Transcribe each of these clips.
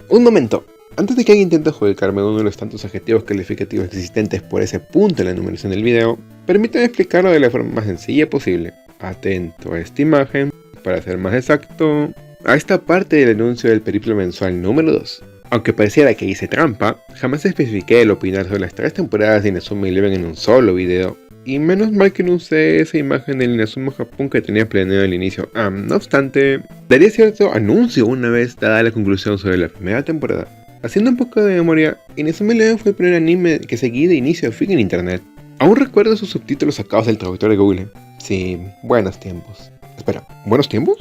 Un momento, antes de que alguien intente adjudicarme uno de los tantos adjetivos calificativos existentes por ese punto en la numeración del video, permítame explicarlo de la forma más sencilla posible. Atento a esta imagen, para ser más exacto, a esta parte del anuncio del periplo mensual número 2. Aunque pareciera que hice trampa, jamás especifiqué el opinar sobre las 3 temporadas de Inazuma Eleven en un solo video, y menos mal que no usé esa imagen del Inazuma Japón que tenía planeado al inicio. No obstante, daría cierto anuncio una vez dada la conclusión sobre la primera temporada. Haciendo un poco de memoria, Inazuma Eleven fue el primer anime que seguí de inicio a fin en internet. Aún recuerdo sus subtítulos sacados del traductor de Google. Sí, buenos tiempos. Espera, ¿buenos tiempos?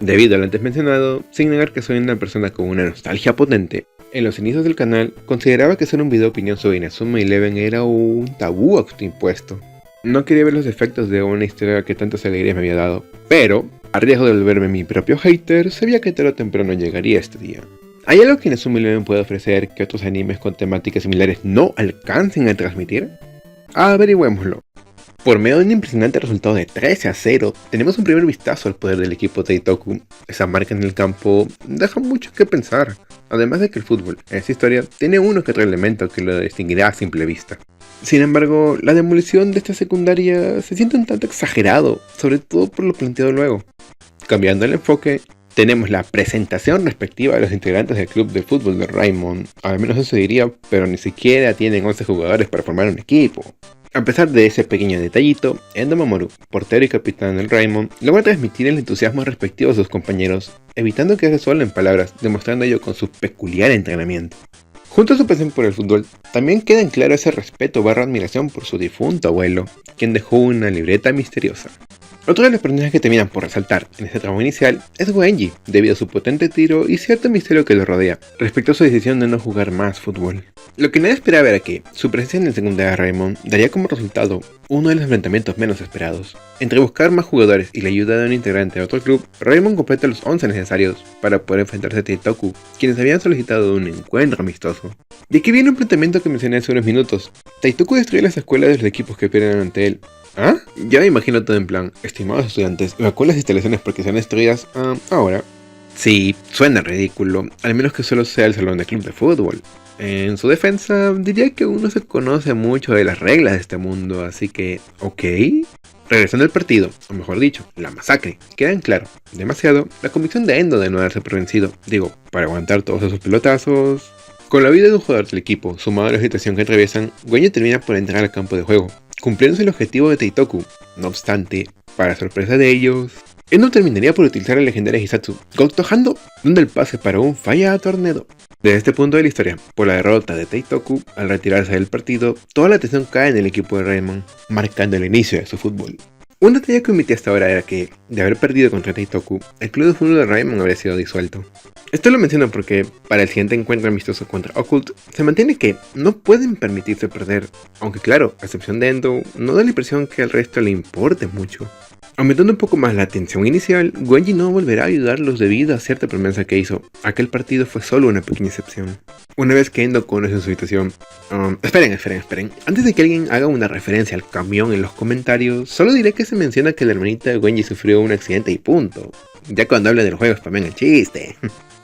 Debido al antes mencionado, sin negar que soy una persona con una nostalgia potente, en los inicios del canal consideraba que hacer un video de opinión sobre Inazuma Eleven era un tabú autoimpuesto. No quería ver los efectos de una historia que tantas alegrías me había dado, pero, a riesgo de volverme mi propio hater, sabía que tarde o temprano llegaría este día. ¿Hay algo que Inazuma Eleven puede ofrecer que otros animes con temáticas similares no alcancen a transmitir? Averigüémoslo. Por medio de un impresionante resultado de 13-0, tenemos un primer vistazo al poder del equipo Teitoku. Esa marca en el campo deja mucho que pensar, además de que el fútbol, en esta historia, tiene uno que otro elemento que lo distinguirá a simple vista. Sin embargo, la demolición de esta secundaria se siente un tanto exagerado, sobre todo por lo planteado luego. Cambiando el enfoque, tenemos la presentación respectiva de los integrantes del club de fútbol de Raimon, al menos eso diría, pero ni siquiera tienen 11 jugadores para formar un equipo. A pesar de ese pequeño detallito, Endo Mamoru, portero y capitán del Raimon, logra transmitir el entusiasmo respectivo a sus compañeros, evitando que se solo en palabras, demostrando ello con su peculiar entrenamiento. Junto a su pasión por el fútbol, también queda en claro ese respeto / admiración por su difunto abuelo, quien dejó una libreta misteriosa. Otro de los personajes que terminan por resaltar en este tramo inicial es Goenji, debido a su potente tiro y cierto misterio que lo rodea, respecto a su decisión de no jugar más fútbol. Lo que nadie esperaba era que su presencia en el secundario de Raimon daría como resultado uno de los enfrentamientos menos esperados. Entre buscar más jugadores y la ayuda de un integrante de otro club, Raimon completa los 11 necesarios para poder enfrentarse a Teitoku, quienes habían solicitado un encuentro amistoso. De aquí viene un planteamiento que mencioné hace unos minutos. Teitoku destruye las escuelas de los equipos que pierden ante él. ¿Ah? Ya me imagino todo en plan, estimados estudiantes, evacuen las instalaciones porque sean destruidas ahora. Sí, suena ridículo, al menos que solo sea el salón de club de fútbol. En su defensa, diría que aún no se conoce mucho de las reglas de este mundo, así que, ok. Regresando al partido, o mejor dicho, la masacre, queda en claro, demasiado, la convicción de Endo de no darse por vencido, para aguantar todos esos pelotazos. Con la vida de un jugador del equipo, sumado a la situación que atraviesan, Goenji termina por entrar al campo de juego, cumpliéndose el objetivo de Teitoku. No obstante, para sorpresa de ellos, Endo terminaría por utilizar el legendario Hisatsu, Gotohando, dando el pase para un falla a Tornado. Desde este punto de la historia, por la derrota de Teitoku, al retirarse del partido, toda la atención cae en el equipo de Raimon, marcando el inicio de su fútbol. Un detalle que omití hasta ahora era que, de haber perdido contra Teitoku, el club de fútbol de Raimon habría sido disuelto. Esto lo menciono porque, para el siguiente encuentro amistoso contra Occult, se mantiene que no pueden permitirse perder, aunque claro, a excepción de Endo, no da la impresión que al resto le importe mucho. Aumentando un poco más la tensión inicial, Goenji no volverá a ayudarlos debido a cierta promesa que hizo. Aquel partido fue solo una pequeña excepción. Una vez que Endo conoce su situación... Esperen. Antes de que alguien haga una referencia al camión en los comentarios, solo diré que se menciona que la hermanita de Goenji sufrió un accidente y punto. Ya cuando habla del juego spamean el chiste.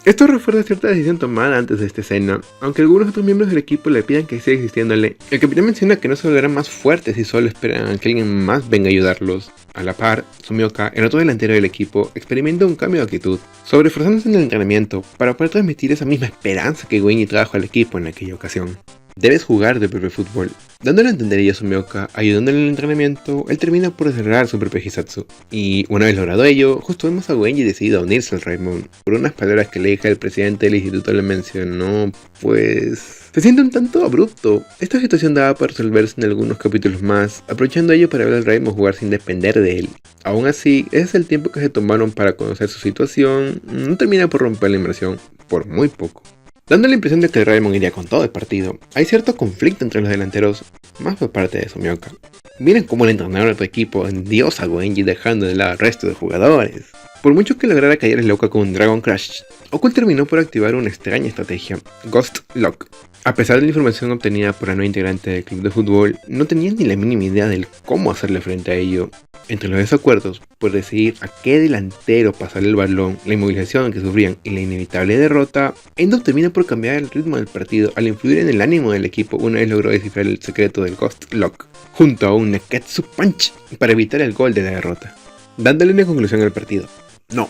Esto refuerza cierta decisión tomada antes de esta escena, aunque algunos otros miembros del equipo le pidan que siga existiéndole. El capitán menciona que no se volverán más fuertes si solo esperan a que alguien más venga a ayudarlos. A la par, Sumioka, el otro delantero del equipo, experimenta un cambio de actitud, sobreesforzándose en el entrenamiento para poder transmitir esa misma esperanza que Goenji trajo al equipo en aquella ocasión. Debes jugar de propio fútbol. Dándole a entender a Sumioka, ayudándole en el entrenamiento, él termina por desarrollar su propio Hisatsu. Y una vez logrado ello, justo vemos a Goenji decidido a unirse al Raimon. Por unas palabras que le el presidente del instituto le mencionó, pues... se siente un tanto abrupto. Esta situación daba para resolverse en algunos capítulos más, aprovechando ello para ver al Raimon jugar sin depender de él. Aún así, ese es el tiempo que se tomaron para conocer su situación, no termina por romper la inversión, por muy poco. Dando la impresión de que el Raimon iría con todo el partido, hay cierto conflicto entre los delanteros, más por parte de Sumioka. Miren cómo el entrenador de tu equipo endiosa a Goenji dejando de lado al resto de jugadores. Por mucho que lograra callar el Lauca con un Dragon Crash, Occult terminó por activar una extraña estrategia, Ghost Lock. A pesar de la información obtenida por la nueva integrante del club de fútbol, no tenía ni la mínima idea de cómo hacerle frente a ello. Entre los desacuerdos por decidir a qué delantero pasarle el balón, la inmovilización que sufrían y la inevitable derrota, Endo termina por cambiar el ritmo del partido al influir en el ánimo del equipo una vez logró descifrar el secreto del Ghost Lock, junto a un Neketsu Punch para evitar el gol de la derrota, dándole una conclusión al partido. No,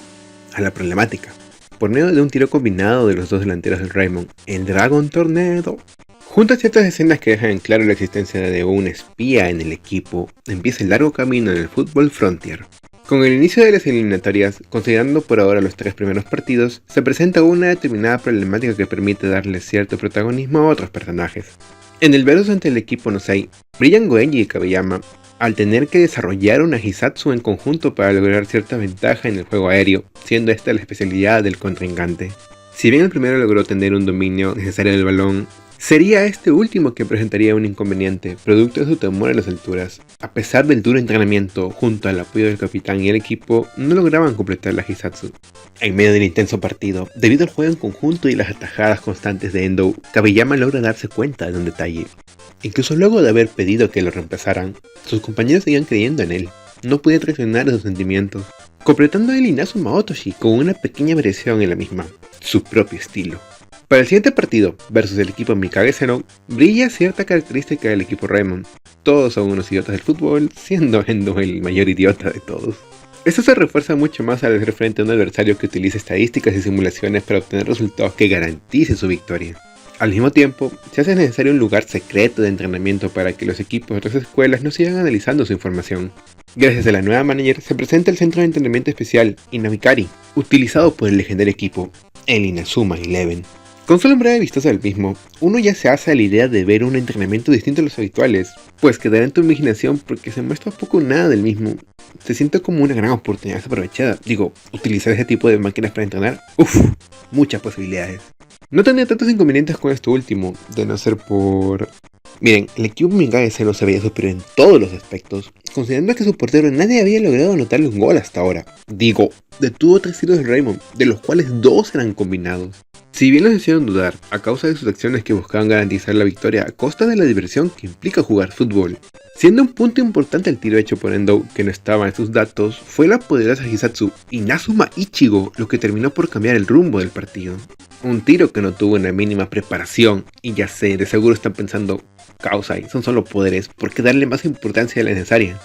a la problemática. Por medio de un tiro combinado de los dos delanteros del Raymond, el Dragon Tornado. Junto a ciertas escenas que dejan en claro la existencia de un espía en el equipo, empieza el largo camino en el Football Frontier. Con el inicio de las eliminatorias, considerando por ahora los 3 primeros partidos, se presenta una determinada problemática que permite darle cierto protagonismo a otros personajes. En el versus ante el equipo Nosei, brillan Goenji y Kageyama, al tener que desarrollar una Hisatsu en conjunto para lograr cierta ventaja en el juego aéreo, siendo esta la especialidad del contrincante. Si bien el primero logró tener un dominio necesario del balón, sería este último que presentaría un inconveniente, producto de su temor a las alturas. A pesar del duro entrenamiento, junto al apoyo del capitán y el equipo, no lograban completar la Hisatsu. En medio del intenso partido, debido al juego en conjunto y las atajadas constantes de Endo, Kageyama logra darse cuenta de un detalle. Incluso luego de haber pedido que lo reemplazaran, sus compañeros seguían creyendo en él. No podía traicionar sus sentimientos, completando el Inazuma Otoshi con una pequeña variación en la misma, su propio estilo. Para el siguiente partido, versus el equipo Mikage Zero, brilla cierta característica del equipo Raymond. Todos son unos idiotas del fútbol, siendo Endo el mayor idiota de todos. Esto se refuerza mucho más al hacer frente a un adversario que utiliza estadísticas y simulaciones para obtener resultados que garanticen su victoria. Al mismo tiempo, se hace necesario un lugar secreto de entrenamiento para que los equipos de otras escuelas no sigan analizando su información. Gracias a la nueva manager se presenta el centro de entrenamiento especial, Inamikari, utilizado por el legendario equipo, el Inazuma Eleven. Con solo un breve vistazo del mismo, uno ya se hace a la idea de ver un entrenamiento distinto a los habituales, pues quedará en tu imaginación porque se muestra poco o nada del mismo. Se siente como una gran oportunidad desaprovechada. Utilizar ese tipo de máquinas para entrenar, muchas posibilidades. No tenía tantos inconvenientes con esto último, de no ser por... Miren, el equipo Mikage Zero se veía superior en todos los aspectos, considerando que su portero nadie había logrado anotarle un gol hasta ahora. Detuvo 3 tiros de Raymond, de los cuales 2 eran combinados. Si bien los hicieron dudar, a causa de sus acciones que buscaban garantizar la victoria a costa de la diversión que implica jugar fútbol. Siendo un punto importante el tiro hecho por Endo, que no estaba en sus datos, fue la poderosa Hisatsu Inazuma Ichigo lo que terminó por cambiar el rumbo del partido. Un tiro que no tuvo una mínima preparación, y ya sé, de seguro están pensando, Kausai, son solo poderes, ¿por qué darle más importancia de la necesaria?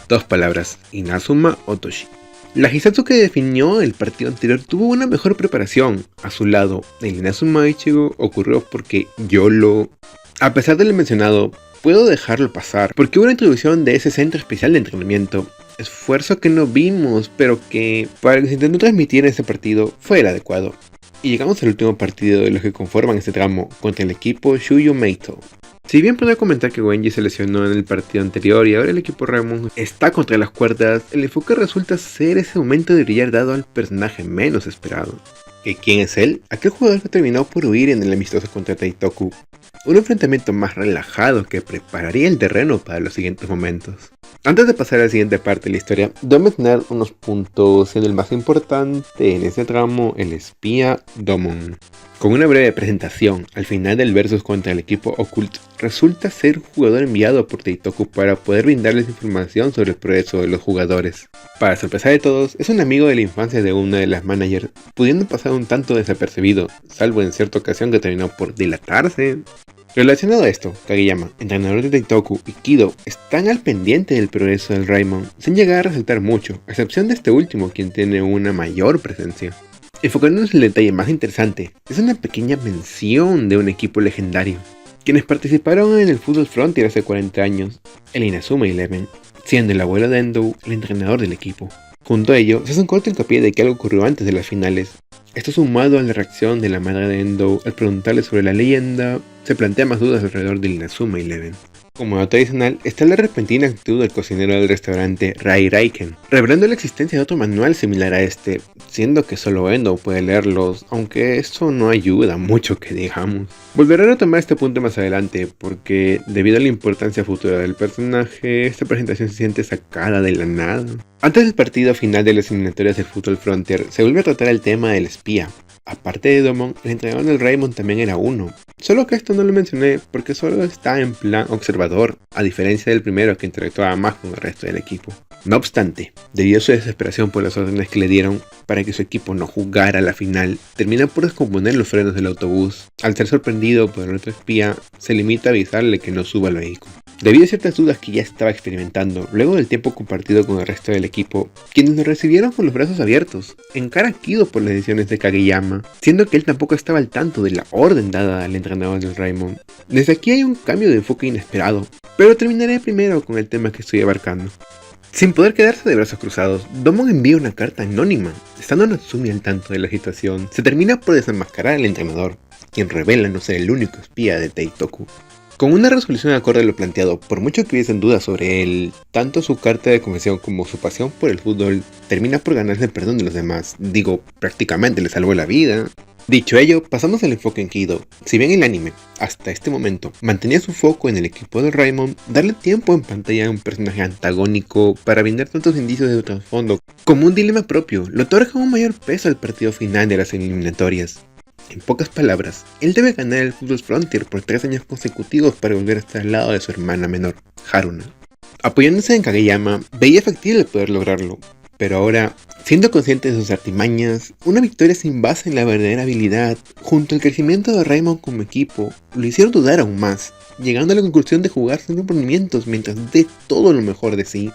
2 palabras, Inazuma Otoshi. La Hisatsu que definió el partido anterior tuvo una mejor preparación. A su lado, el Inazuma Ichigo ocurrió porque YOLO. A pesar de lo mencionado, puedo dejarlo pasar, porque hubo una introducción de ese centro especial de entrenamiento. Esfuerzo que no vimos, pero que para lo que se intentó transmitir en ese partido fue el adecuado. Y llegamos al último partido de los que conforman este tramo, contra el equipo Shuyo Meito. Si bien puedo comentar que Goenji se lesionó en el partido anterior y ahora el equipo Raymond está contra las cuerdas, el enfoque resulta ser ese momento de brillar dado al personaje menos esperado. ¿Y quién es él? Aquel jugador que terminó por huir en el amistoso contra Taitoku. Un enfrentamiento más relajado que prepararía el terreno para los siguientes momentos. Antes de pasar a la siguiente parte de la historia, debo mencionar unos puntos, siendo el más importante en este tramo el espía Domon. Con una breve presentación al final del versus contra el equipo Occult, resulta ser un jugador enviado por Taitoku para poder brindarles información sobre el progreso de los jugadores. Para sorpresa de todos, es un amigo de la infancia de una de las managers, pudiendo pasar un tanto desapercibido, salvo en cierta ocasión que terminó por dilatarse. Relacionado a esto, Kageyama, entrenador de Taitoku y Kido están al pendiente del progreso del Raymond, sin llegar a resaltar mucho, a excepción de este último, quien tiene una mayor presencia. Enfocándonos en el detalle más interesante, es una pequeña mención de un equipo legendario, quienes participaron en el Football Frontier hace 40 años, el Inazuma Eleven, siendo el abuelo de Endo el entrenador del equipo. Junto a ello, se hace un corto hincapié de que algo ocurrió antes de las finales. Esto sumado a la reacción de la madre de Endo al preguntarle sobre la leyenda, se plantea más dudas alrededor del Inazuma Eleven. Como dato adicional, está la repentina actitud del cocinero del restaurante Rai Raiken, revelando la existencia de otro manual similar a este, siendo que solo Endo puede leerlos, aunque eso no ayuda mucho que digamos. Volveré a retomar este punto más adelante, porque debido a la importancia futura del personaje, esta presentación se siente sacada de la nada. Antes del partido final de las eliminatorias del Football Frontier, se vuelve a tratar el tema del espía. Aparte de Domon, el entrenador del Raymond también era uno, solo que esto no lo mencioné porque solo está en plan observador, a diferencia del primero que interactuaba más con el resto del equipo. No obstante, debido a su desesperación por las órdenes que le dieron para que su equipo no jugara la final, termina por descomponer los frenos del autobús. Al ser sorprendido por el otro espía, se limita a avisarle que no suba al vehículo. Debido a ciertas dudas que ya estaba experimentando, luego del tiempo compartido con el resto del equipo, quienes lo recibieron con los brazos abiertos, encarecido por las decisiones de Kageyama, siendo que él tampoco estaba al tanto de la orden dada al entrenador del Raymond. Desde aquí hay un cambio de enfoque inesperado, pero terminaré primero con el tema que estoy abarcando. Sin poder quedarse de brazos cruzados, Domon envía una carta anónima. Estando Natsumi al tanto de la situación, se termina por desenmascarar al entrenador, quien revela no ser el único espía de Teitoku. Con una resolución acorde a lo planteado, por mucho que hubiesen dudas sobre él, tanto su carta de confesión como su pasión por el fútbol termina por ganarse el perdón de los demás. Digo, prácticamente le salvó la vida. Dicho ello, pasamos al enfoque en Kido. Si bien el anime, hasta este momento, mantenía su foco en el equipo de Raymond, darle tiempo en pantalla a un personaje antagónico para brindar tantos indicios de trasfondo como un dilema propio, le otorga un mayor peso al partido final de las eliminatorias. En pocas palabras, él debe ganar el Football Frontier por 3 años consecutivos para volver a estar al lado de su hermana menor, Haruna. Apoyándose en Kageyama, veía factible poder lograrlo, pero ahora, siendo consciente de sus artimañas, una victoria sin base en la verdadera habilidad, junto al crecimiento de Raymond como equipo, lo hicieron dudar aún más, llegando a la conclusión de jugar sin rendimientos mientras dé todo lo mejor de sí.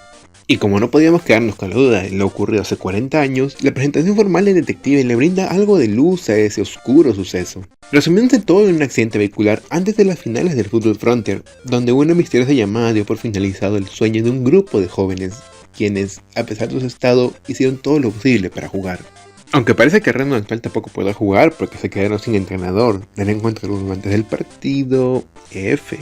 Y como no podíamos quedarnos con la duda de lo ocurrido hace 40 años, la presentación formal del detective le brinda algo de luz a ese oscuro suceso. Resumiéndose todo en un accidente vehicular antes de las finales del Football Frontier, donde una misteriosa llamada dio por finalizado el sueño de un grupo de jóvenes, quienes, a pesar de su estado, hicieron todo lo posible para jugar. Aunque parece que Reno actual tampoco podrá jugar porque se quedaron sin entrenador, del encuentro antes del partido, F.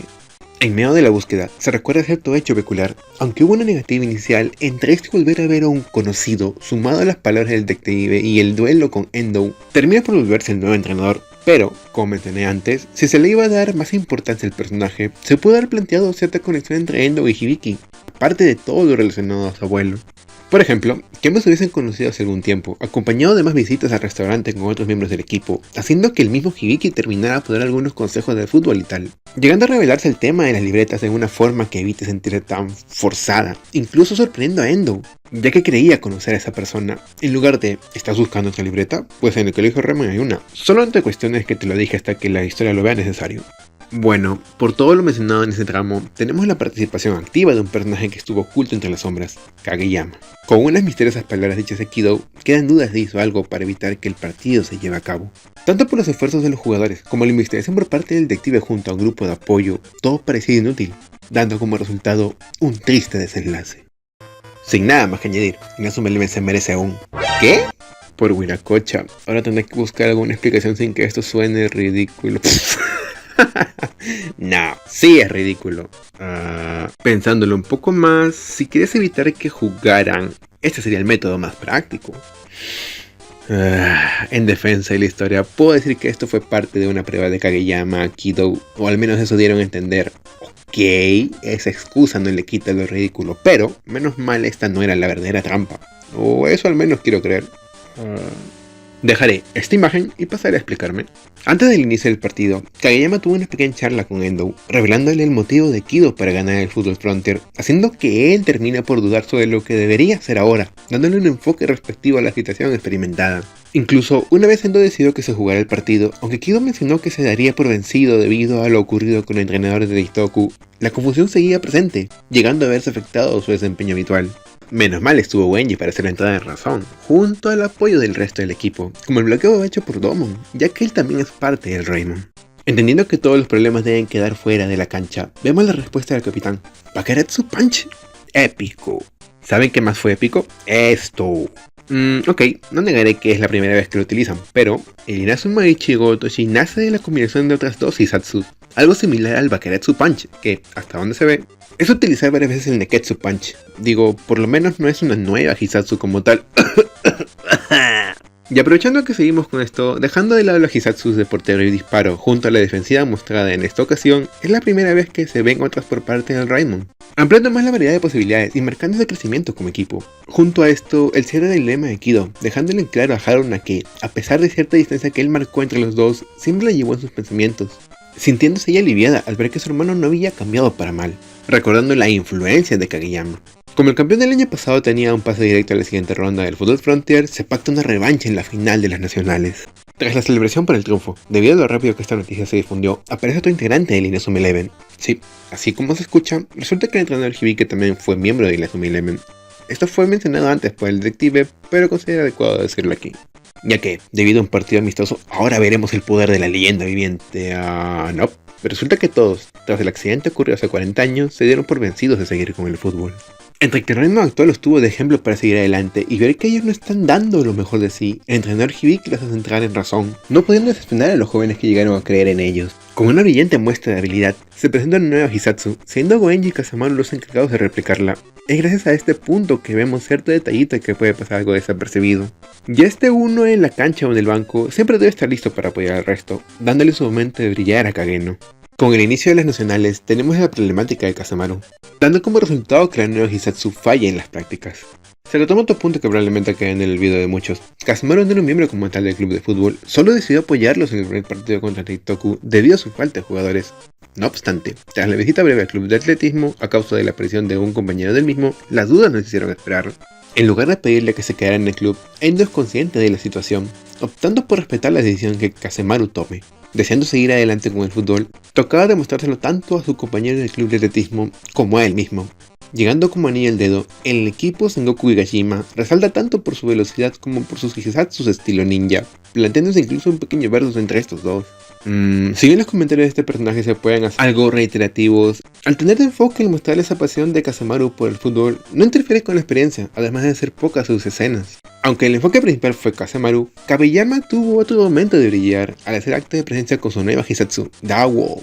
En medio de la búsqueda, se recuerda cierto hecho peculiar. Aunque hubo una negativa inicial, entre este volver a ver a un conocido, sumado a las palabras del detective y el duelo con Endo, termina por volverse el nuevo entrenador. Pero, como mencioné antes, si se le iba a dar más importancia al personaje, se pudo haber planteado cierta conexión entre Endo y Hibiki, aparte de todo lo relacionado a su abuelo. Por ejemplo, que ambos se hubiesen conocido hace algún tiempo, acompañado de más visitas al restaurante con otros miembros del equipo, haciendo que el mismo Hibiki terminara por dar algunos consejos de fútbol y tal, llegando a revelarse el tema de las libretas de una forma que evite sentirse tan forzada, incluso sorprendiendo a Endo, ya que creía conocer a esa persona. En lugar de, ¿estás buscando otra libreta? Pues en el colegio Raymond hay una. Solo entre cuestiones que te lo dije hasta que la historia lo vea necesario. Bueno, por todo lo mencionado en este tramo, tenemos la participación activa de un personaje que estuvo oculto entre las sombras, Kageyama. Con unas misteriosas palabras dichas de Kido, quedan dudas de hizo algo para evitar que el partido se lleve a cabo. Tanto por los esfuerzos de los jugadores, como la investigación por parte del detective junto a un grupo de apoyo, todo parecía inútil, dando como resultado un triste desenlace. Sin nada más que añadir, Inazuma Eleven se merece aún. ¿Qué? Por Wiracocha, ahora tendré que buscar alguna explicación sin que esto suene ridículo. No, sí es ridículo. Pensándolo un poco más, si quieres evitar que jugaran, este sería el método más práctico. En defensa de la historia, puedo decir que esto fue parte de una prueba de Kageyama a Kido, o al menos eso dieron a entender. Ok, esa excusa no le quita lo ridículo, pero menos mal esta no era la verdadera trampa. O eso al menos quiero creer. Dejaré esta imagen y pasaré a explicarme. Antes del inicio del partido, Kageyama tuvo una pequeña charla con Endo, revelándole el motivo de Kido para ganar el Football Frontier, haciendo que él termine por dudar sobre lo que debería hacer ahora, dándole un enfoque respectivo a la situación experimentada. Incluso, una vez Endo decidió que se jugara el partido, aunque Kido mencionó que se daría por vencido debido a lo ocurrido con el entrenador de Teitoku, la confusión seguía presente, llegando a verse afectado su desempeño habitual. Menos mal estuvo Wenji para hacer la entrada de razón, junto al apoyo del resto del equipo, como el bloqueo hecho por Domon, ya que él también es parte del Raymond. Entendiendo que todos los problemas deben quedar fuera de la cancha, vemos la respuesta del capitán. Bakuretsu Punch. Épico. ¿Saben qué más fue épico? Esto. Ok, no negaré que es la primera vez que lo utilizan, pero el Inazuma Ichigo Toshi nace de la combinación de otras dos Izatsu, algo similar al Bakuretsu Punch, que, hasta donde se ve, es utilizar varias veces el Neketsu Punch. Digo, por lo menos no es una nueva Hisatsu como tal. Y aprovechando que seguimos con esto, dejando de lado los Hisatsus de portero y disparo junto a la defensiva mostrada en esta ocasión, es la primera vez que se ven otras por parte del Raimon, ampliando más la variedad de posibilidades y marcando ese crecimiento como equipo. Junto a esto, el cierre del lema de Kido, dejándole en claro a Haruna que, a pesar de cierta distancia que él marcó entre los dos, siempre la llevó en sus pensamientos, sintiéndose ella aliviada al ver que su hermano no había cambiado para mal, recordando la influencia de Kageyama. Como el campeón del año pasado tenía un pase directo a la siguiente ronda del Football Frontier, se pacta una revancha en la final de las nacionales. Tras la celebración por el triunfo, debido a lo rápido que esta noticia se difundió, aparece otro integrante de Inazuma Eleven. Sí, así como se escucha, resulta que el entrenador Hibiki también fue miembro de Inazuma Eleven. Esto fue mencionado antes por el detective, pero considero adecuado decirlo aquí, ya que, debido a un partido amistoso, ahora veremos el poder de la leyenda viviente. No, pero resulta que todos, tras el accidente ocurrido hace 40 años, se dieron por vencidos de seguir con el fútbol. Entre que el ritmo actual los tuvo de ejemplo para seguir adelante y ver que ellos no están dando lo mejor de sí, el entrenador Hibiki los hace entrar en razón, no pudiendo decepcionar a los jóvenes que llegaron a creer en ellos. Con una brillante muestra de habilidad, se presenta una nueva Hisatsu, siendo Goenji y Kazamaru los encargados de replicarla. Es gracias a este punto que vemos cierto detallito que puede pasar algo desapercibido. Ya este uno en la cancha o en el banco siempre debe estar listo para apoyar al resto, dándole su momento de brillar a Kageno. Con el inicio de las nacionales tenemos la problemática de Kazamaru, dando como resultado que la nueva Hisatsu falla en las prácticas. Se retoma otro punto que probablemente quede en el olvido de muchos. Kazamaru no era un miembro como tal del club de fútbol, solo decidió apoyarlos en el primer partido contra Reitoku debido a su falta de jugadores. No obstante, tras la visita breve al club de atletismo, a causa de la presión de un compañero del mismo, las dudas no se hicieron esperar. En lugar de pedirle que se quedara en el club, Endo es consciente de la situación, optando por respetar la decisión que Kazamaru tome. Deseando seguir adelante con el fútbol, tocaba demostrárselo tanto a su compañero del club de atletismo como a él mismo. Llegando como anillo al dedo, el equipo Sengoku Higashima resalta tanto por su velocidad como por sus Hisatsus estilo ninja, planteándose incluso un pequeño versus entre estos dos. Si bien los comentarios de este personaje se pueden hacer algo reiterativos, al tener de enfoque el mostrar esa pasión de Kazamaru por el fútbol, no interfiere con la experiencia, además de ser pocas sus escenas. Aunque el enfoque principal fue Kazamaru, Kageyama tuvo otro momento de brillar al hacer acto de presencia con su nueva Hisatsu, Dawo.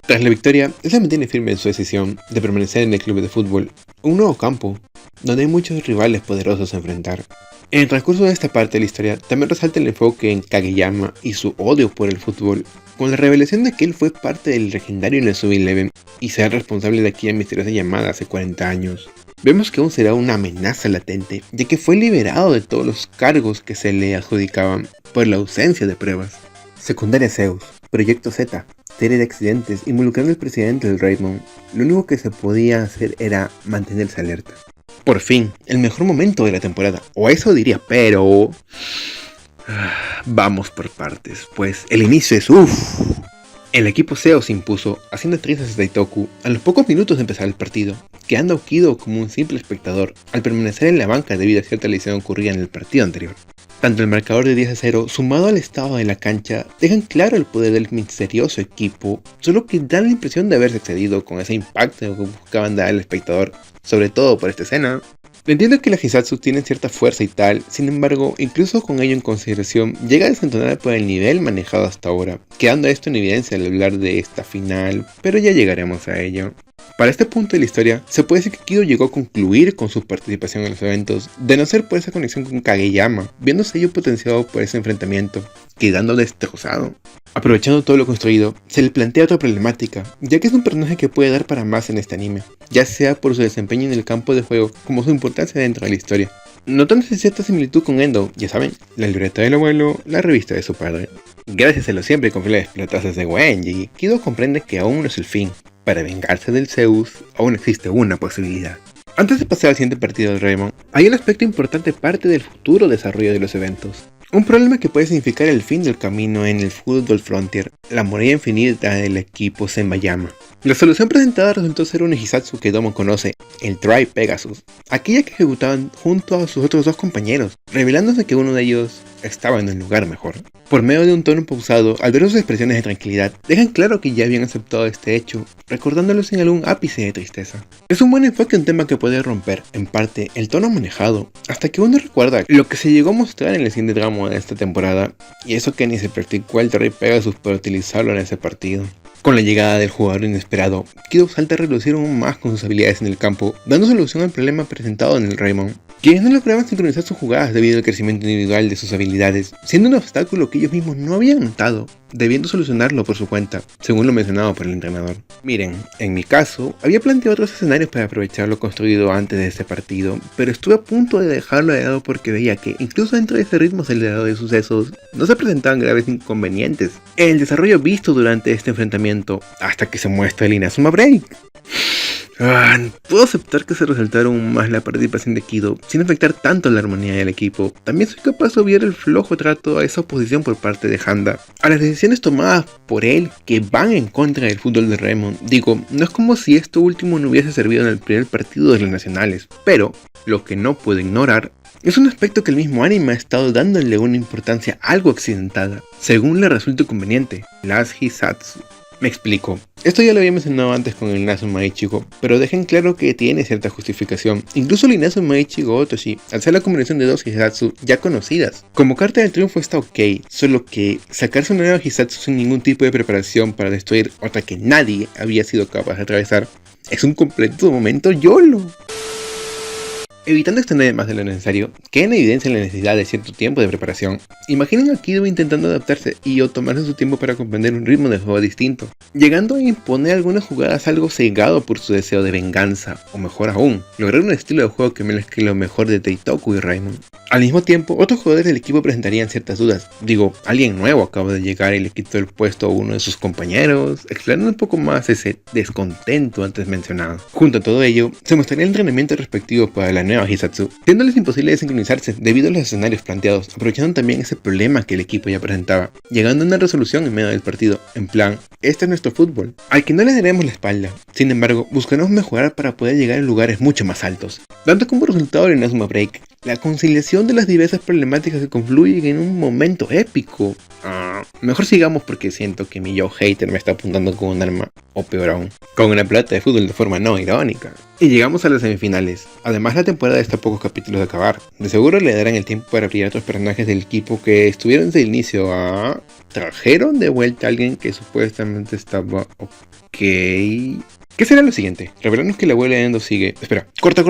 Tras la victoria, él se mantiene firme en su decisión de permanecer en el club de fútbol, un nuevo campo, donde hay muchos rivales poderosos a enfrentar. En el transcurso de esta parte de la historia, también resalta el enfoque en Kageyama y su odio por el fútbol, con la revelación de que él fue parte del legendario Inazuma Eleven y sea responsable de aquella misteriosa llamada hace 40 años. Vemos que aún será una amenaza latente, ya que fue liberado de todos los cargos que se le adjudicaban por la ausencia de pruebas. Secundaria Zeus, Proyecto Z, serie de accidentes involucrando al presidente del Raimon. Lo único que se podía hacer era mantenerse alerta. Por fin, el mejor momento de la temporada, o eso diría, pero... vamos por partes, pues el inicio es El equipo SEO se impuso, haciendo trizas a Saitoku a los pocos minutos de empezar el partido, quedando Okido como un simple espectador al permanecer en la banca debido a cierta lesión ocurrida en el partido anterior. Tanto el marcador de 10-0 sumado al estado de la cancha dejan claro el poder del misterioso equipo, solo que dan la impresión de haberse excedido con ese impacto que buscaban dar al espectador, sobre todo por esta escena. Entiendo que las Hisatsu tienen cierta fuerza y tal, sin embargo, incluso con ello en consideración, llega a desentonar por el nivel manejado hasta ahora, quedando esto en evidencia al hablar de esta final, pero ya llegaremos a ello. Para este punto de la historia, se puede decir que Kido llegó a concluir con su participación en los eventos, de no ser por esa conexión con Kageyama, viéndose ello potenciado por ese enfrentamiento, quedando destrozado. Aprovechando todo lo construido, se le plantea otra problemática, ya que es un personaje que puede dar para más en este anime, ya sea por su desempeño en el campo de juego como su importancia dentro de la historia. Notándose cierta similitud con Endo, ya saben, la libreta del abuelo, la revista de su padre. Gracias a los siempre confiables pelotazos de Goenji, Kido comprende que aún no es el fin. Para vengarse del Zeus, aún existe una posibilidad. Antes de pasar al siguiente partido del Raimon, hay un aspecto importante parte del futuro desarrollo de los eventos. Un problema que puede significar el fin del camino en el Football Frontier, la muralla infinita del equipo Senbayama. La solución presentada resultó ser un Hisatsu que Domo conoce, el Tri Pegasus, aquella que ejecutaban junto a sus otros dos compañeros, revelándose que uno de ellos estaba en un lugar mejor. Por medio de un tono pausado, al ver sus expresiones de tranquilidad, dejan claro que ya habían aceptado este hecho, recordándolos sin algún ápice de tristeza. Es un buen enfoque un tema que puede romper, en parte, el tono manejado, hasta que uno recuerda lo que se llegó a mostrar en el siguiente drama de esta temporada, y eso que ni se practicó el Tri Pegasus para utilizarlo en ese partido. Con la llegada del jugador inesperado, Kido salta a relucir aún más con sus habilidades en el campo, dando solución al problema presentado en el Raymond, quienes no lograban sincronizar sus jugadas debido al crecimiento individual de sus habilidades, siendo un obstáculo que ellos mismos no habían notado, debiendo solucionarlo por su cuenta, según lo mencionado por el entrenador. Miren, en mi caso, había planteado otros escenarios para aprovechar lo construido antes de este partido, pero estuve a punto de dejarlo de lado porque veía que, incluso dentro de ese ritmo acelerado de sucesos, no se presentaban graves inconvenientes en el desarrollo visto durante este enfrentamiento, hasta que se muestra el Inazuma Break. Puedo aceptar que se resaltara aún más la participación de Kido, sin afectar tanto la armonía del equipo. También soy capaz de obviar el flojo trato a esa oposición por parte de Handa, a las decisiones tomadas por él que van en contra del fútbol de Raymond. Digo, no es como si esto último no hubiese servido en el primer partido de los nacionales, pero lo que no puedo ignorar es un aspecto que el mismo anime ha estado dándole una importancia algo accidentada, según le resulte conveniente, las Hisatsu. Me explico. Esto ya lo había mencionado antes con el Inazuma Ichigo, pero dejen claro que tiene cierta justificación. Incluso el Inazuma Ichigo Otoshi, al ser la combinación de dos Hisatsu ya conocidas. Como carta de triunfo está ok, solo que sacarse una nueva Hisatsu sin ningún tipo de preparación para destruir otra que nadie había sido capaz de atravesar es un completo momento YOLO. Evitando extender más de lo necesario, queda en evidencia la necesidad de cierto tiempo de preparación. Imaginen a Kido intentando adaptarse y o tomarse su tiempo para comprender un ritmo de juego distinto, llegando a imponer algunas jugadas algo cegado por su deseo de venganza, o mejor aún, lograr un estilo de juego que mezcle lo mejor de Teitoku y Raymond. Al mismo tiempo, otros jugadores del equipo presentarían ciertas dudas. Digo, alguien nuevo acaba de llegar y le quitó el puesto a uno de sus compañeros, explorando un poco más ese descontento antes mencionado. Junto a todo ello, se mostraría el entrenamiento respectivo para la nueva Hisatsu, siéndoles imposible de sincronizarse debido a los escenarios planteados, aprovechando también ese problema que el equipo ya presentaba, llegando a una resolución en medio del partido, en plan, este es nuestro fútbol, al que no le daremos la espalda. Sin embargo, buscaremos mejorar para poder llegar a lugares mucho más altos, dando como resultado el Inazuma Break, la conciliación de las diversas problemáticas que confluyen en un momento épico. Mejor sigamos porque siento que mi yo hater me está apuntando con un arma, o peor aún, con una pelota de fútbol de forma no irónica. Y llegamos a las semifinales. Además, la temporada está a pocos capítulos de acabar. De seguro le darán el tiempo para brillar a otros personajes del equipo que estuvieron desde el inicio. Trajeron de vuelta a alguien que supuestamente estaba ok. ¿Qué será lo siguiente? Revelarnos que la abuela de Endo sigue... Espera, corta.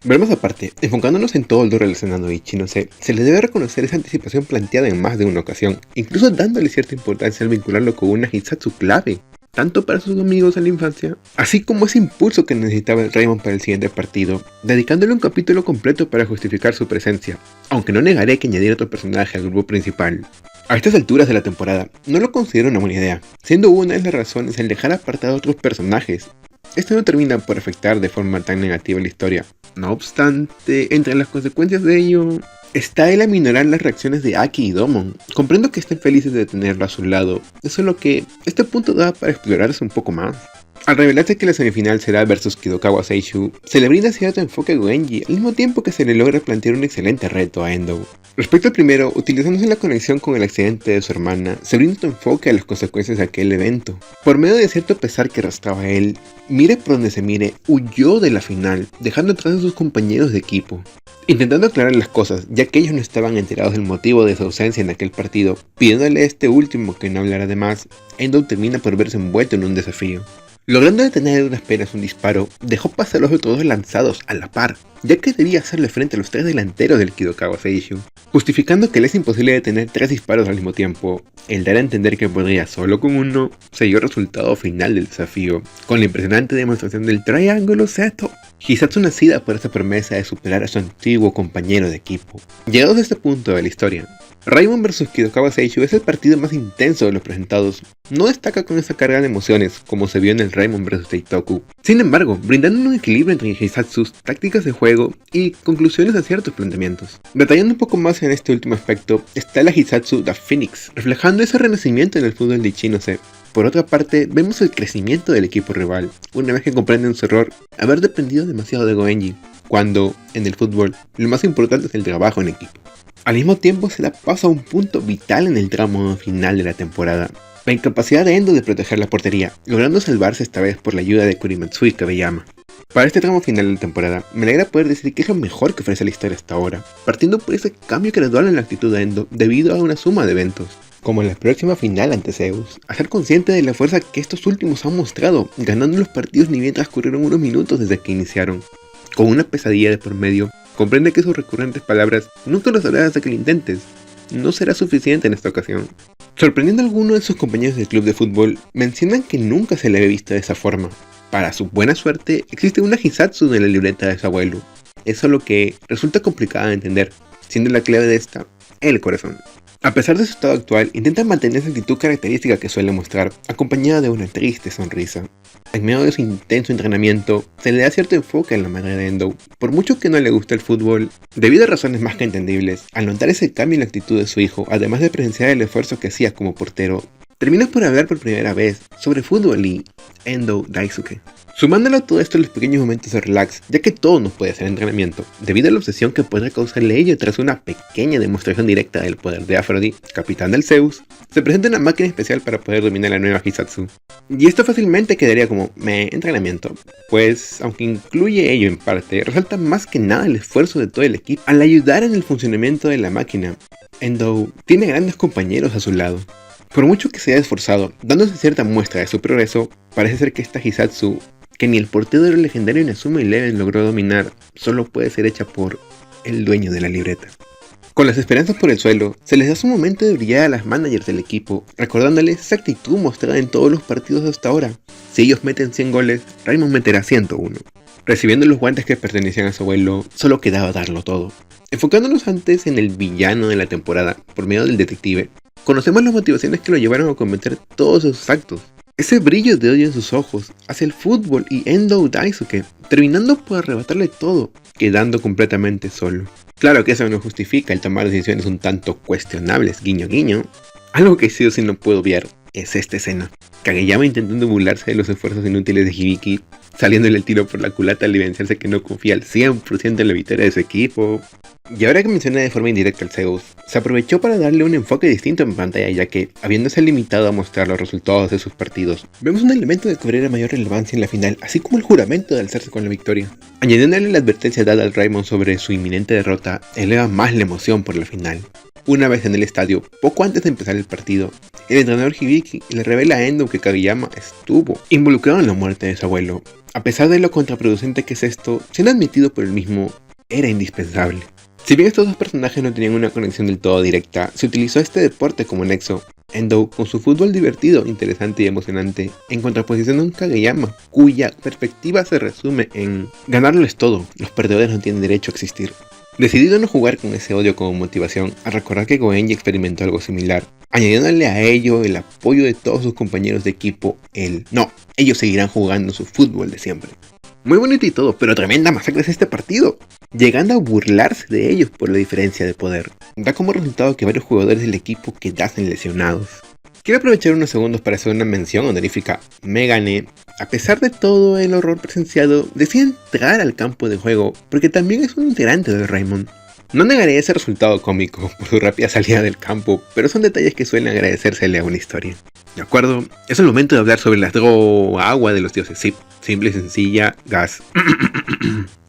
Veremos aparte, enfocándonos en todo lo relacionado a Ichinose, se le debe reconocer esa anticipación planteada en más de una ocasión, incluso dándole cierta importancia al vincularlo con una Hisatsu clave, tanto para sus amigos en la infancia, así como ese impulso que necesitaba el Raymond para el siguiente partido, dedicándole un capítulo completo para justificar su presencia, aunque no negaré que añadir otro personaje al grupo principal. A estas alturas de la temporada, no lo considero una buena idea, siendo una de las razones el dejar apartado a otros personajes. Esto no termina por afectar de forma tan negativa la historia. No obstante, entre las consecuencias de ello, está el aminorar las reacciones de Aki y Domon. Comprendo que estén felices de tenerlo a su lado, eso es lo que este punto da para explorarse un poco más. Al revelarse que la semifinal será versus Kidokawa Seishu, se le brinda cierto enfoque a Goenji, al mismo tiempo que se le logra plantear un excelente reto a Endo. Respecto al primero, utilizándose la conexión con el accidente de su hermana, se brinda un enfoque a las consecuencias de aquel evento. Por medio de cierto pesar que arrastraba él, mire por donde se mire, huyó de la final, dejando atrás a sus compañeros de equipo. Intentando aclarar las cosas, ya que ellos no estaban enterados del motivo de su ausencia en aquel partido, pidiéndole a este último que no hablara de más, Endo termina por verse envuelto en un desafío. Logrando detener a duras penas un disparo, dejó pasar a los otros dos lanzados a la par, ya que debía hacerle frente a los tres delanteros del Kidokawa Seishu, justificando que le es imposible detener tres disparos al mismo tiempo. El dar a entender que podría solo con uno, selló el resultado final del desafío, con la impresionante demostración del triángulo Seto. Hisatsu nacida por esa promesa de superar a su antiguo compañero de equipo. Llegados a este punto de la historia, Raymond vs Kidokawa Seishu es el partido más intenso de los presentados. No destaca con esa carga de emociones como se vio en el Raymond vs Teitoku. Sin embargo, brindando un equilibrio entre Hisatsus, tácticas de juego y conclusiones a ciertos planteamientos. Detallando un poco más en este último aspecto, está la Hisatsu The Phoenix, reflejando ese renacimiento en el fútbol de Ichinose. Por otra parte, vemos el crecimiento del equipo rival, una vez que comprenden su error, haber dependido demasiado de Goenji, cuando, en el fútbol, lo más importante es el trabajo en equipo. Al mismo tiempo se da paso a un punto vital en el tramo final de la temporada, la incapacidad de Endo de proteger la portería, logrando salvarse esta vez por la ayuda de Kurimatsu y Kabeyama. Para este tramo final de la temporada, me alegra poder decir que es lo mejor que ofrece la historia hasta ahora, partiendo por ese cambio gradual en la actitud de Endo debido a una suma de eventos. como en la próxima final ante Zeus, a ser consciente de la fuerza que estos últimos han mostrado, ganando los partidos ni bien transcurrieron unos minutos desde que iniciaron. Con una pesadilla de por medio, comprende que sus recurrentes palabras nunca lo sabrás hasta que lo intentes. No será suficiente en esta ocasión. Sorprendiendo a alguno de sus compañeros del club de fútbol, mencionan que nunca se le había visto de esa forma. Para su buena suerte, existe una Hisatsu en la libreta de su abuelo. Es solo que resulta complicada de entender, siendo la clave de esta, el corazón. A pesar de su estado actual, intenta mantener esa actitud característica que suele mostrar, acompañada de una triste sonrisa. En medio de su intenso entrenamiento, se le da cierto enfoque a la madre de Endo. Por mucho que no le guste el fútbol, debido a razones más que entendibles, al notar ese cambio en la actitud de su hijo, además de presenciar el esfuerzo que hacía como portero, termina por hablar por primera vez sobre fútbol y Endo Daisuke. Sumándole a todo esto los pequeños momentos de relax, ya que todo no puede ser entrenamiento, debido a la obsesión que puede causarle ello tras una pequeña demostración directa del poder de Aphrodite, capitán del Zeus, se presenta una máquina especial para poder dominar la nueva Hisatsu. Y esto fácilmente quedaría como entrenamiento, pues aunque incluye ello en parte, resalta más que nada el esfuerzo de todo el equipo al ayudar en el funcionamiento de la máquina. Endo tiene grandes compañeros a su lado. Por mucho que se haya esforzado, dándose cierta muestra de su progreso, parece ser que esta Hisatsu, que ni el portero legendario Inazuma Eleven logró dominar, solo puede ser hecha por el dueño de la libreta. Con las esperanzas por el suelo, se les da su momento de brillar a las managers del equipo, recordándoles esa actitud mostrada en todos los partidos hasta ahora. Si ellos meten 100 goles, Raimon meterá 101. Recibiendo los guantes que pertenecían a su abuelo, solo quedaba darlo todo. Enfocándonos antes en el villano de la temporada, por medio del detective, conocemos las motivaciones que lo llevaron a cometer todos esos actos. Ese brillo de odio en sus ojos hacia el fútbol y Endo Daisuke, terminando por arrebatarle todo, quedando completamente solo. Claro que eso no justifica el tomar decisiones un tanto cuestionables, guiño guiño. Algo que sí o sí no puedo obviar es esta escena. Kageyama intentando burlarse de los esfuerzos inútiles de Hibiki, saliéndole el tiro por la culata al evidenciarse que no confía al 100% en la victoria de su equipo. Y ahora que menciona de forma indirecta al Zeus, se aprovechó para darle un enfoque distinto en pantalla, ya que, habiéndose limitado a mostrar los resultados de sus partidos, vemos un elemento de cobrera mayor relevancia en la final, así como el juramento de alzarse con la victoria. Añadiéndole la advertencia dada al Raimon sobre su inminente derrota, eleva más la emoción por la final. Una vez en el estadio, poco antes de empezar el partido, el entrenador Hibiki le revela a Endo que Kageyama estuvo involucrado en la muerte de su abuelo. A pesar de lo contraproducente que es esto, siendo admitido por el mismo, era indispensable. Si bien estos dos personajes no tenían una conexión del todo directa, se utilizó este deporte como nexo. Endo, con su fútbol divertido, interesante y emocionante, en contraposición a un Kageyama, cuya perspectiva se resume en ganarlo es todo, los perdedores no tienen derecho a existir. Decidido a no jugar con ese odio como motivación, a recordar que Goenji experimentó algo similar, añadiéndole a ello el apoyo de todos sus compañeros de equipo, ellos seguirán jugando su fútbol de siempre. Muy bonito y todo, pero tremenda masacre es este partido, llegando a burlarse de ellos por la diferencia de poder. Da como resultado que varios jugadores del equipo quedasen lesionados. Quiero aprovechar unos segundos para hacer una mención honorífica. Megane, a pesar de todo el horror presenciado, decide entrar al campo de juego porque también es un integrante del Raimon. No negaré ese resultado cómico por su rápida salida del campo, pero son detalles que suelen agradecérsele a una historia. ¿De acuerdo? Es el momento de hablar sobre la agua de los dioses, sí, simple y sencilla, gas.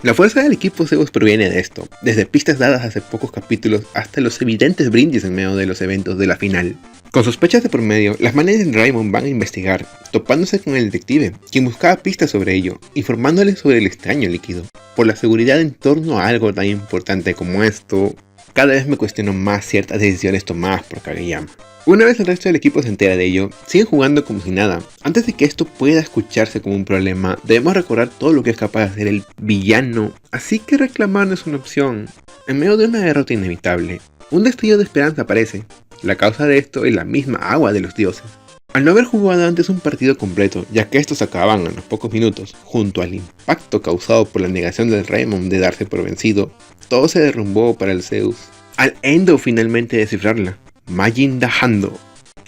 La fuerza del equipo Zeus proviene de esto, desde pistas dadas hace pocos capítulos hasta los evidentes brindis en medio de los eventos de la final. Con sospechas de por medio, las managers de Raimon van a investigar, topándose con el detective, quien buscaba pistas sobre ello, informándole sobre el extraño líquido. Por la seguridad en torno a algo tan importante como esto, cada vez me cuestiono más ciertas decisiones tomadas por Kageyama. Una vez el resto del equipo se entera de ello, siguen jugando como si nada. Antes de que esto pueda escucharse como un problema, debemos recordar todo lo que es capaz de hacer el villano, así que reclamar no es una opción. En medio de una derrota inevitable, un destello de esperanza aparece. La causa de esto es la misma agua de los dioses. Al no haber jugado antes un partido completo, ya que estos acababan a los pocos minutos, junto al impacto causado por la negación del Raimon de darse por vencido, todo se derrumbó para el Zeus. Al Endo finalmente descifrarla, Majin Dahando.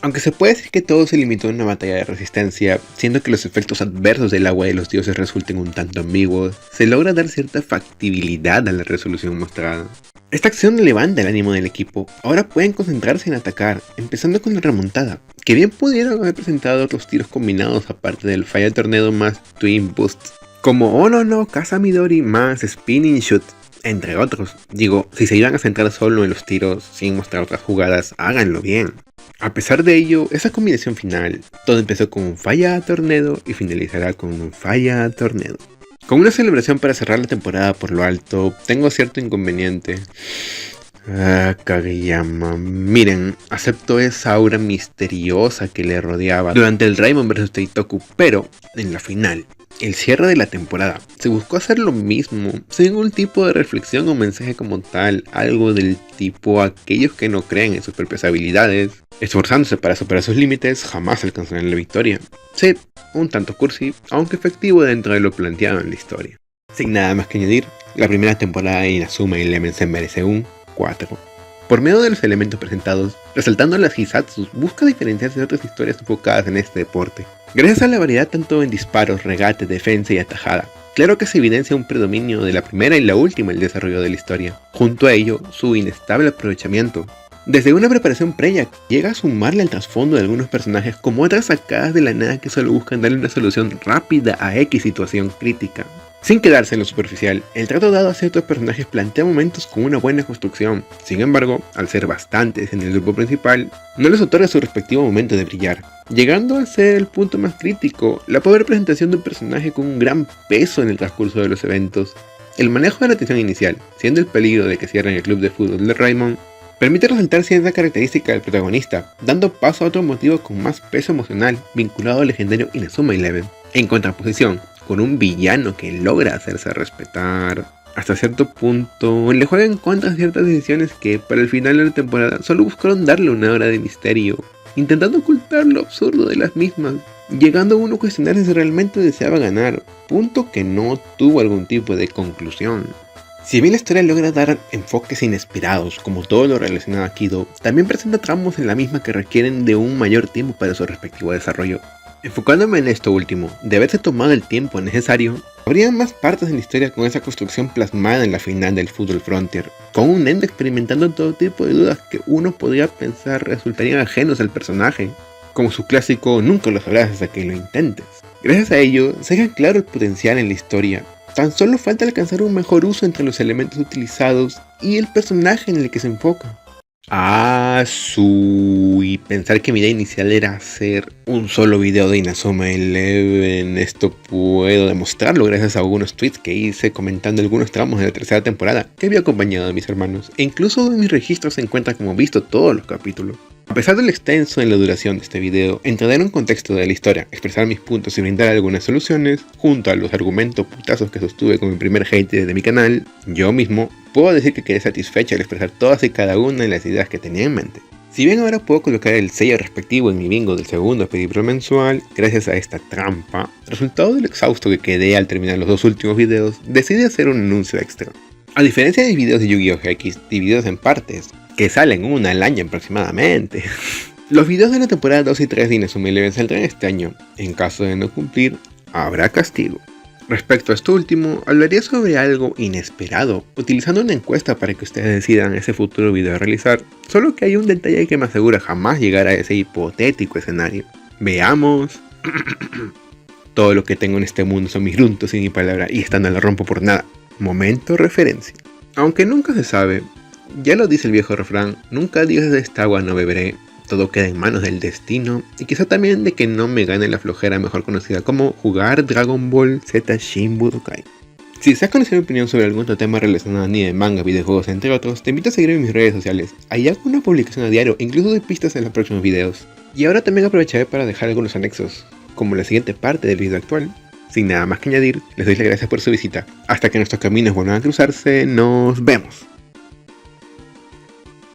Aunque se puede decir que todo se limitó a una batalla de resistencia, siendo que los efectos adversos del agua de los dioses resulten un tanto ambiguos, se logra dar cierta factibilidad a la resolución mostrada. Esta acción levanta el ánimo del equipo, ahora pueden concentrarse en atacar, empezando con la remontada, que bien pudieron haber presentado otros tiros combinados aparte del Fire Tornado más Twin Boost, como Oh no, Kasa Midori más Spinning Shoot, entre otros. Digo, si se iban a centrar solo en los tiros sin mostrar otras jugadas, háganlo bien. A pesar de ello, esa combinación final, todo empezó con un Falla Tornado y finalizará con un Falla Tornado. Con una celebración para cerrar la temporada por lo alto, tengo cierto inconveniente. Kageyama. Miren, acepto esa aura misteriosa que le rodeaba durante el Raimon vs Teitoku, pero en la final, el cierre de la temporada, se buscó hacer lo mismo, sin ningún tipo de reflexión o mensaje como tal, algo del tipo aquellos que no creen en sus propias habilidades, esforzándose para superar sus límites, jamás alcanzarán la victoria. Sí, un tanto cursi, aunque efectivo dentro de lo planteado en la historia. Sin nada más que añadir, la primera temporada de Inazuma Eleven se merece un 4. Por medio de los elementos presentados, resaltando las Hisatsus, busca diferenciarse de otras historias enfocadas en este deporte. Gracias a la variedad tanto en disparos, regate, defensa y atajada, claro que se evidencia un predominio de la primera y la última en el desarrollo de la historia. Junto a ello, su inestable aprovechamiento. Desde una preparación previa, llega a sumarle al trasfondo de algunos personajes como otras sacadas de la nada que solo buscan darle una solución rápida a X situación crítica. Sin quedarse en lo superficial, el trato dado a ciertos personajes plantea momentos con una buena construcción. Sin embargo, al ser bastantes en el grupo principal, no les otorga su respectivo momento de brillar, llegando a ser el punto más crítico, la pobre presentación de un personaje con un gran peso en el transcurso de los eventos. El manejo de la tensión inicial, siendo el peligro de que cierren el club de fútbol de Raimon, permite resaltar cierta característica del protagonista, dando paso a otro motivo con más peso emocional vinculado al legendario Inazuma Eleven. En contraposición, con un villano que logra hacerse respetar, hasta cierto punto le juega en contra ciertas decisiones que para el final de la temporada solo buscaron darle una hora de misterio, intentando ocultar lo absurdo de las mismas, llegando uno a cuestionarse si realmente deseaba ganar, punto que no tuvo algún tipo de conclusión. Si bien la historia logra dar enfoques inesperados, como todo lo relacionado a Kido, también presenta tramos en la misma que requieren de un mayor tiempo para su respectivo desarrollo. Enfocándome en esto último, de haberse tomado el tiempo necesario, habría más partes en la historia con esa construcción plasmada en la final del Fútbol Frontier, con un Endo experimentando todo tipo de dudas que uno podría pensar resultarían ajenos al personaje, como su clásico "nunca lo sabrás hasta que lo intentes". Gracias a ello, se deja claro el potencial en la historia, tan solo falta alcanzar un mejor uso entre los elementos utilizados y el personaje en el que se enfoca. Y pensar que mi idea inicial era hacer un solo video de Inazuma Eleven, esto puedo demostrarlo gracias a algunos tweets que hice comentando algunos tramos de la tercera temporada que había acompañado a mis hermanos, e incluso en mis registros se encuentra como visto todos los capítulos. A pesar del extenso en la duración de este video, entrar en un contexto de la historia, expresar mis puntos y brindar algunas soluciones, junto a los argumentos putazos que sostuve con mi primer hate de mi canal, yo mismo puedo decir que quedé satisfecho al expresar todas y cada una de las ideas que tenía en mente. Si bien ahora puedo colocar el sello respectivo en mi bingo del segundo pedibro mensual, gracias a esta trampa, resultado del exhausto que quedé al terminar los dos últimos videos, decidí hacer un anuncio extra. A diferencia de videos de Yu-Gi-Oh! GX divididos en partes, que salen una al año aproximadamente, los videos de la temporada 2 y 3 de Inazuma Eleven saldrán este año. En caso de no cumplir, habrá castigo. Respecto a esto último, hablaría sobre algo inesperado, utilizando una encuesta para que ustedes decidan ese futuro video a realizar, solo que hay un detalle que me asegura jamás llegar a ese hipotético escenario. Veamos. Todo lo que tengo en este mundo son mis gruntos y mi palabra, y esta no la rompo por nada. Momento referencia. Aunque nunca se sabe, ya lo dice el viejo refrán, nunca digas de esta agua no beberé, todo queda en manos del destino, y quizá también de que no me gane la flojera mejor conocida como jugar Dragon Ball Z Shin Budokai. Si deseas conocer mi opinión sobre algún otro tema relacionado a anime, manga, videojuegos, entre otros, te invito a seguirme en mis redes sociales, ahí hago una publicación a diario, incluso doy pistas en los próximos videos. Y ahora también aprovecharé para dejar algunos anexos, como la siguiente parte del video actual. Sin nada más que añadir, les doy las gracias por su visita. Hasta que nuestros caminos vuelvan a cruzarse, nos vemos.